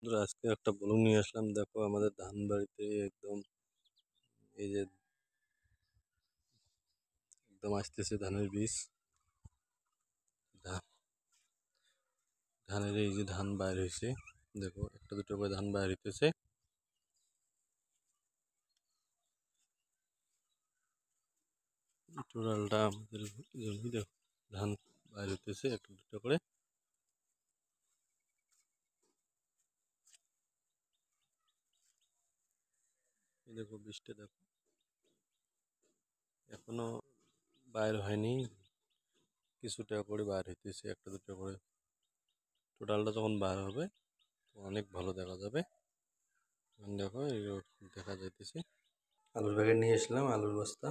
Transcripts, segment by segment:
বন্ধুরা, আজকে একটা ব্লগ নিয়ে আসলাম। দেখো আমাদের ধান বাড়িতে একদম এই যে একদম আসতেছে ধানের বীজ। ধানের এই যে ধান বাইর হয়েছে, দেখো একটা দুটো করে ধান বাইর হইতেছে। টোটালটা আমাদের জমি, দেখো ধান বাইর হইতেছে একটা দুটো করে। দেখো বৃষ্টি, দেখো এখনো বাইর হয়নি, কিছুটা করে বাইর হইতেছে একটা দুটো করে। টোটালটা যখন বাইর হবে অনেক ভালো দেখা যাবে। দেখো এই দেখা যাইতেছে। আলুর প্যাকেট নিয়ে এসলাম, আলুর বস্তা।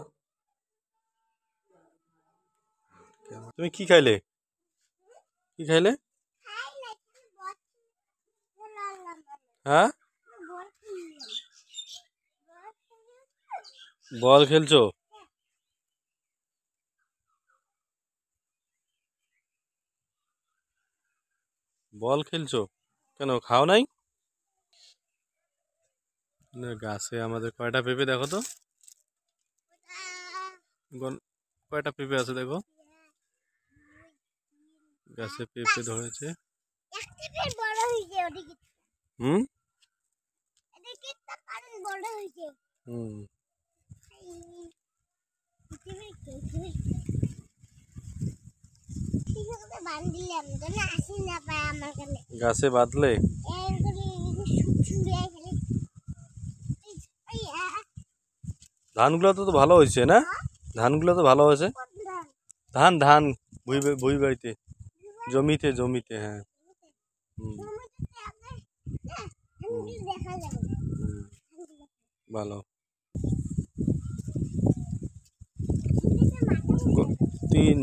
তুমি কি খাইলে? কি খাইলে? হ্যাঁ, বল খেলছো? বল খেলছো কেন, খাও নাই? না, গাছে আমাদের কয়টা পেঁপে দেখো তো। কয়টা পেঁপে আছে দেখো, গাছে পেঁপে ধরেছে। হুম হুম। গাছে বাঁধলে ধানগুলো তো ভালো হয়েছে না? ধানগুলো তো ভালো হয়েছে। ধান ধান ভুই বাড়িতে, জমিতে জমিতে, হ্যাঁ। হুম, হুম, ভালো। তিন,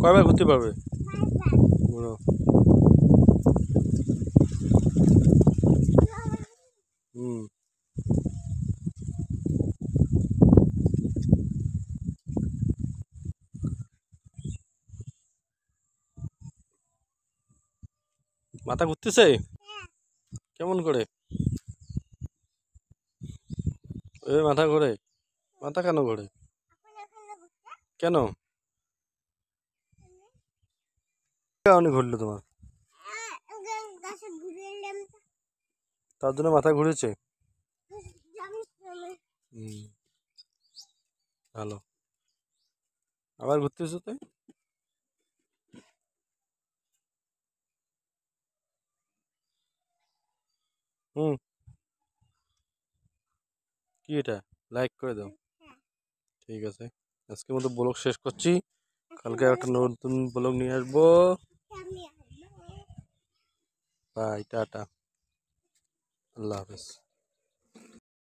কয়বার ঘুরতে পারবে? ঘুরো। হুম। মাথা ঘুরতেছে? কেমন করে? ওই মাথা ঘোরে? মাথা কেন ঘোরে? কেন কারণে ঘুরলো তোমার? তার জন্য মাথা ঘুরেছে? হুম, ভালো। আবার ঘুরতেছো তাই? হুম। কি এটা? লাইক করে দাও। ঠিক আছে, আজকের মতো ব্লগ শেষ করছি। কালকে একটা নতুন ব্লগ নিয়ে আসবো। বাই, টাটা, আল্লাহ হাফেজ।